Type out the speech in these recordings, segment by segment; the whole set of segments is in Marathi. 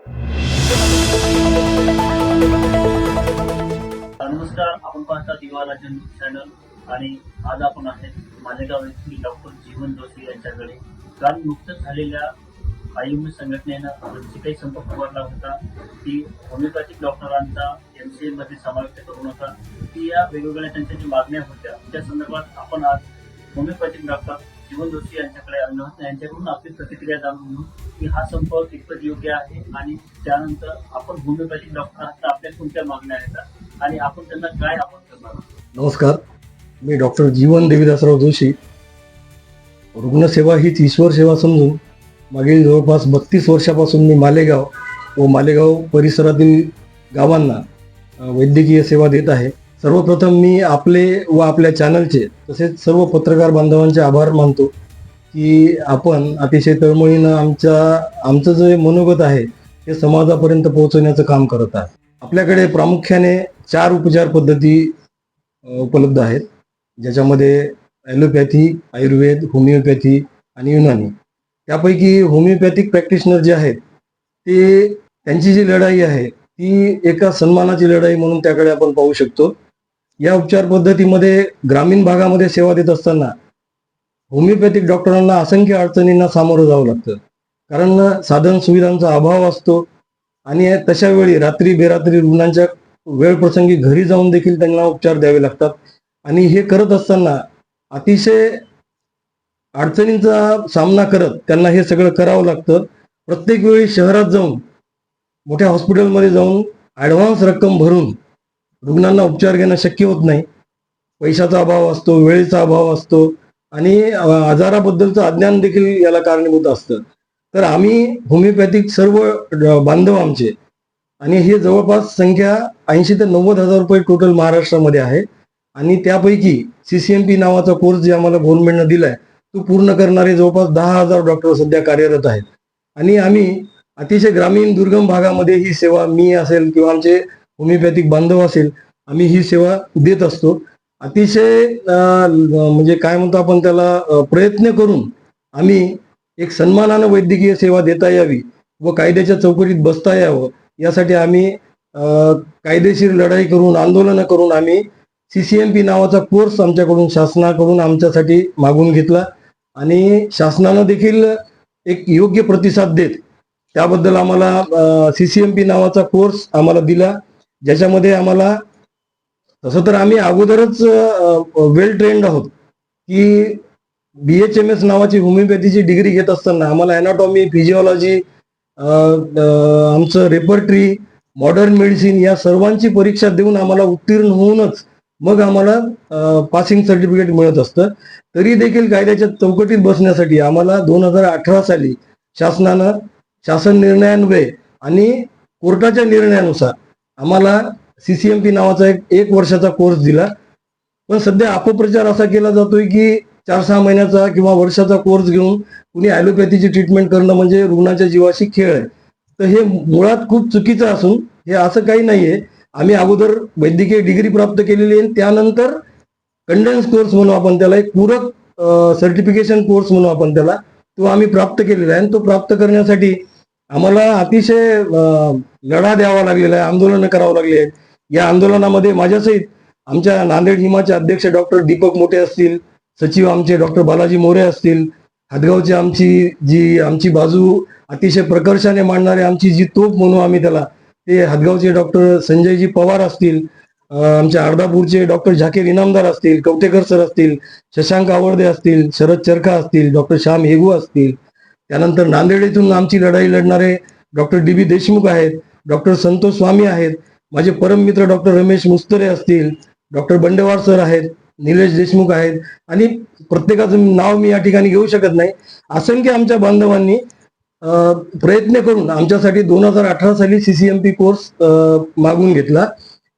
नमस्कार, आपण पाहता दिवा राजन चॅनल आणि आज आपण आहेत मालेगाव येथील डॉक्टर जीवन जोशी यांच्याकडे. काल नुकतंच झालेल्या आयुष संघटनेनं त्यांची काही संपर्क वाढला होता की होमिओपॅथिक डॉक्टरांचा MCL मध्ये समावेश करू नका, की या वेगवेगळ्या त्यांच्या ज्या मागण्या होत्या त्या संदर्भात आपण आज होमिओपॅथिक डॉक्टर जीवन जोशी यांच्याकडे आलो आहोत. यांच्याकडून आपली प्रतिक्रिया जाणून घेऊ की हा संप कितपत योग्य आहे आणि त्यानंतर आपण होमिओपॅथिक डॉक्टर आहात तर आपल्या कोणत्या मागण्या आहेत आणि आपण त्यांना काय आपण करणार आहोत. नमस्कार, मी डॉक्टर जीवन देवीदासराव जोशी. रुग्णसेवा हीच ईश्वर सेवा समजून मागील जवळपास 32 वर्षापासून मी मालेगाव व मालेगाव परिसरातील गावांना वैद्यकीय सेवा देत आहे. सर्वप्रथम मी आपले व आपल्या चॅनलचे तसेच सर्व पत्रकार बांधवांचे आभार मानतो की आपण अतिशय तळमळीनं आमचं जे मनोगत आहे ते समाजापर्यंत पोहोचवण्याचं काम करत आहे. आपल्याकडे प्रामुख्याने 4 उपचार पद्धती उपलब्ध आहेत, ज्याच्यामध्ये ॲलोपॅथी, आयुर्वेद, होमिओपॅथी आणि युनानी. त्यापैकी होमिओपॅथिक प्रॅक्टिशनर जे आहेत ते त्यांची जी लढाई आहे ती एका सन्मानाची लढाई म्हणून त्याकडे आपण पाहू शकतो. या उपचार पद्धतीमध्ये ग्रामीण भागामध्ये सेवा देत असताना होमिओपॅथिक डॉक्टरांना असंख्य अडचणींना सामोरं जावं लागतं, कारण साधन सुविधांचा अभाव असतो आणि तशा वेळी रात्री बेरात्री रुग्णांच्या वेळ प्रसंगी घरी जाऊन देखील त्यांना उपचार द्यावे लागतात. आणि हे करत असताना अतिशय अडचणींचा सामना करत त्यांना हे सगळं करावं लागतं. प्रत्येक वेळी शहरात जाऊन मोठ्या हॉस्पिटलमध्ये जाऊन ॲडव्हान्स रक्कम भरून रुग्णांना उपचार घेणं शक्य होत नाही. पैशाचा अभाव असतो, वेळेचा अभाव असतो आणि आजाराबद्दलचं अज्ञान देखील याला कारणीभूत असतं. तर आम्ही होमिओपॅथिक सर्व बांधव आमचे आणि हे जवळपास संख्या 80 ते 90 हजार रुपये टोटल महाराष्ट्रामध्ये आहे. आणि त्यापैकी CCMP नावाचा कोर्स जे आम्हाला गव्हर्नमेंटनं दिलाय तो पूर्ण करणारे जवळपास 10,000 डॉक्टर सध्या कार्यरत आहेत. आणि आम्ही अतिशय ग्रामीण दुर्गम भागामध्ये ही सेवा, मी असेल किंवा आमचे होमिओपॅथिक बांधव असेल, आम्ही ही सेवा देत असतो. अतिशय म्हणजे काय म्हणतो आपण त्याला, प्रयत्न करून आम्ही एक सन्मानानं वैद्यकीय सेवा देता यावी व कायद्याच्या चौकटीत बसता यावं यासाठी आम्ही कायदेशीर लढाई करून, आंदोलनं करून आम्ही CCMP नावाचा कोर्स आमच्याकडून शासनाकडून आमच्यासाठी मागून घेतला आणि शासनानं देखील एक योग्य प्रतिसाद देत त्याबद्दल आम्हाला CCMP नावाचा कोर्स आम्हाला दिला, ज्याच्यामध्ये आम्हाला तसं तर आम्ही अगोदरच वेल ट्रेंड आहोत की BHMS नावाची होमिओपॅथीची डिग्री घेत असताना आम्हाला ॲनाटॉमी, फिजिओलॉजी, आमचं रेपर्टरी, मॉडर्न मेडिसिन या सर्वांची परीक्षा देऊन आम्हाला उत्तीर्ण होऊनच मग आम्हाला पासिंग सर्टिफिकेट मिळत असतं. तरी देखील कायद्याच्या चौकटीत बसण्यासाठी आम्हाला 2018 साली शासनानं शासन निर्णयान्वये आणि कोर्टाच्या निर्णयानुसार आम्हाला CCMP नावाचा एक वर्षाचा कोर्स दिला. पण सध्या अपप्रचार असा केला जातोय की 4-6 महिन्याचा किंवा वर्षाचा कोर्स घेऊन कुणी ॲलोपॅथीची ट्रीटमेंट करणं म्हणजे रुग्णाच्या जीवाशी खेळ आहे. तर हे मुळात खूप चुकीचं असून हे असं काही नाहीये. आम्ही अगोदर वैद्यकीय डिग्री प्राप्त केलेली आहे, त्यानंतर कंडेन्स कोर्स म्हणून आपण त्याला, एक पूरक सर्टिफिकेशन कोर्स म्हणून आपण त्याला, तो आम्ही प्राप्त केलेला आहे. आणि तो प्राप्त करण्यासाठी आम्हाला अतिशय लढा द्यावा लागलेला आहे, आंदोलनं करावं लागली आहेत. या आंदोलनामध्ये माझ्यासहित आमच्या नांदेड हिमाचे अध्यक्ष डॉक्टर दीपक मोठे असतील, सचिव आमचे डॉक्टर बालाजी मोरे असतील, हदगावची आमची बाजू अतिशय प्रकर्षाने मांडणारे आमची जी तोप म्हणू आम्ही त्याला, ते हदगावचे डॉक्टर संजयजी पवार असतील, आमच्या अर्धापूरचे डॉक्टर झाकीर इनामदार असतील, कवटेकर सर असतील, शशांक आवडदे असतील, शरद चरखा असतील, डॉक्टर श्याम हेगू असतील. त्यानंतर नांदेड येथून आमची लढाई लढणारे डॉक्टर DB देशमुख आहेत, डॉक्टर संतोष स्वामी आहेत, माझे परममित्र डॉक्टर रमेश मुस्तरे असतील, डॉक्टर बंडेवार सर आहेत, निलेश देशमुख आहेत आणि प्रत्येकाचं नाव मी या ठिकाणी घेऊ शकत नाही. असंख्य आमच्या बांधवांनी प्रयत्न करून आमच्यासाठी 2018 साली CCMP कोर्स मागून घेतला.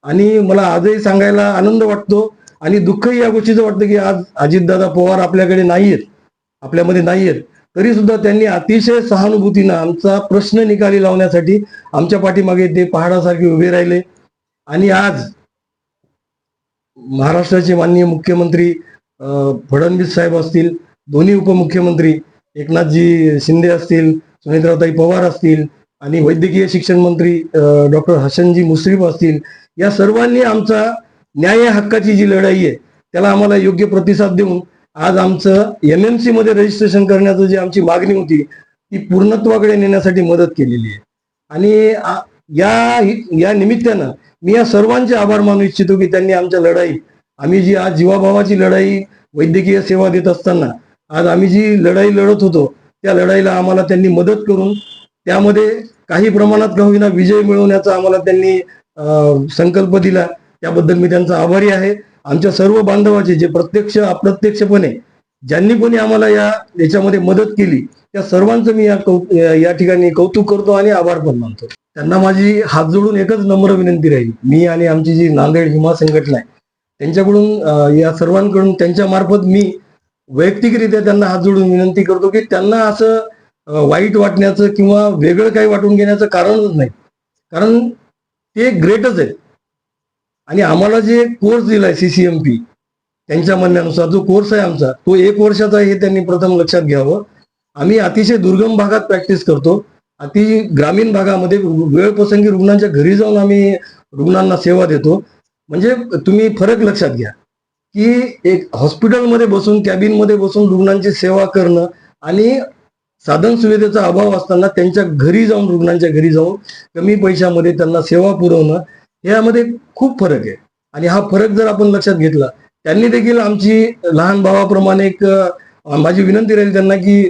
आणि मला आजही सांगायला आनंद वाटतो आणि दुःखही या गोष्टीचं वाटतं की आज अजितदादा पवार आपल्याकडे नाहीयेत, आपल्यामध्ये नाहीयेत, तरी सुद्धा त्यांनी अतिशय सहानुभूतीनं आमचा प्रश्न निकाली लावण्यासाठी आमच्या पाठीमागे ते पहाडासारखे उभे राहिले. आणि आज महाराष्ट्राचे माननीय मुख्यमंत्री फडणवीस साहेब असतील, दोन्ही उपमुख्यमंत्री एकनाथजी शिंदे असतील, सुनेत्राताई पवार असतील, आणि वैद्यकीय शिक्षण मंत्री डॉक्टर हसनजी मुश्रीफ असतील, या सर्वांनी आमचा न्याय हक्काची जी लढाई आहे त्याला आम्हाला योग्य प्रतिसाद देऊन आज आमचं MMC मध्ये रजिस्ट्रेशन करण्याचं जी आमची मागणी होती ती पूर्णत्वाकडे नेण्यासाठी मदत केलेली आहे. आणि या निमित्तानं मी या सर्वांचे आभार मानू इच्छितो की त्यांनी आमच्या लढाई, आम्ही जी आज जीवाभावाची लढाई वैद्यकीय सेवा देत असताना आज आम्ही जी लढाई लढत होतो त्या लढाईला आम्हाला त्यांनी मदत करून त्यामध्ये काही प्रमाणात का होईना विजय मिळवण्याचा आम्हाला त्यांनी संकल्प दिला. त्याबद्दल मी त्यांचा आभारी आहे. आमच्या सर्व बांधवाचे जे प्रत्यक्ष अप्रत्यक्षपणे ज्यांनी कोणी आम्हाला याच्यामध्ये मदत केली त्या सर्वांचं मी या ठिकाणी कौतुक करतो आणि आभार पण मानतो. त्यांना माझी हात जोडून एकच नम्र विनंती राहील, मी आणि आमची जी नांदेड हिमा संघटना आहे त्यांच्याकडून या सर्वांकडून त्यांच्या मार्फत मी वैयक्तिकरित्या त्यांना हात जोडून विनंती करतो की त्यांना असं वाईट वाटण्याचं किंवा वेगळं काही वाटून घेण्याचं कारणच नाही, कारण ते ग्रेटच आहेत. आणि आम्हाला जे कोर्स दिलाय CCMP त्यांच्या म्हणण्यानुसार जो कोर्स आहे आमचा तो 1 वर्षाचा आहे हे त्यांनी प्रथम लक्षात घ्यावं. आम्ही अतिशय दुर्गम भागात प्रॅक्टिस करतो, अति ग्रामीण भागामध्ये वेळप्रसंगी रुग्णांच्या घरी जाऊन आम्ही रुग्णांना सेवा देतो. म्हणजे तुम्ही फरक लक्षात घ्या की एक हॉस्पिटलमध्ये बसून कॅबिनमध्ये बसून रुग्णांची सेवा करणं आणि साधन सुविधेचा अभाव असताना त्यांच्या घरी जाऊन रुग्णांच्या घरी जाऊन कमी पैशामध्ये त्यांना सेवा पुरवणं यामध्ये खूप फरक आहे. आणि हा फरक जर आपण लक्षात घेतला, त्यांनी देखील आमची लहान भावाप्रमाणे एक माझी विनंती राहील त्यांना की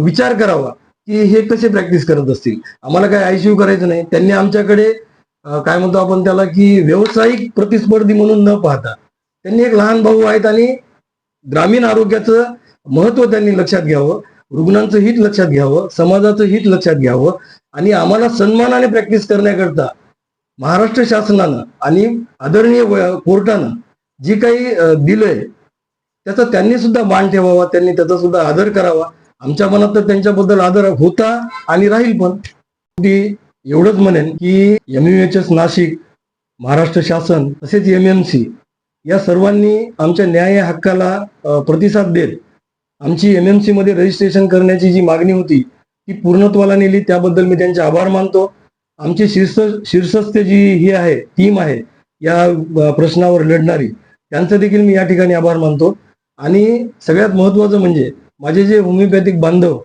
विचार करावा की हे कसे प्रॅक्टिस करत असतील. आम्हाला काय ICU करायचं नाही, त्यांनी आमच्याकडे काय म्हणतो आपण त्याला की व्यावसायिक प्रतिस्पर्धी म्हणून न पाहता त्यांनी एक लहान भाऊ आहेत आणि ग्रामीण आरोग्याचं महत्व त्यांनी लक्षात घ्यावं, रुग्णांचं हित लक्षात घ्यावं, समाजाचं हित लक्षात घ्यावं आणि आम्हाला सन्मानाने प्रॅक्टिस करण्याकरता महाराष्ट्र शासनानं आणि आदरणीय कोर्टानं जे काही दिलंय त्याचा त्यांनी सुद्धा मान ठेवावा, त्यांनी त्याचा सुद्धा आदर करावा. आमच्या मनात तर त्यांच्याबद्दल आदर होता आणि राहील पण. एवढंच म्हणेन की MUHS नाशिक, महाराष्ट्र शासन तसेच MMC या सर्वांनी आमच्या न्याय हक्काला प्रतिसाद देत आमची MMC मध्ये रजिस्ट्रेशन करण्याची जी मागणी होती ती पूर्णत्वाला नेली, त्याबद्दल मी त्यांचे आभार मानतो. आमची शीर्षस्थ जी ही आहे टीम आहे या प्रश्नावर लढणारी, त्यांचं देखील मी या ठिकाणी आभार मानतो. आणि सगळ्यात महत्वाचं म्हणजे माझे जे होमिओपॅथिक बांधव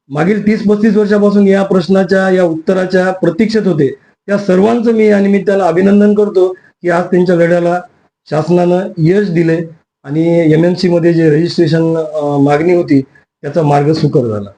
मागील 30-35 वर्षापासून या प्रश्नाच्या या उत्तराच्या प्रतीक्षेत होते, त्या सर्वांचं मी या निमित्तानं अभिनंदन करतो की आज त्यांच्या लढ्याला शासनानं यश दिले आणि MMC मध्ये जे रजिस्ट्रेशन मागणी होती त्याचा मार्ग सुकर झाला.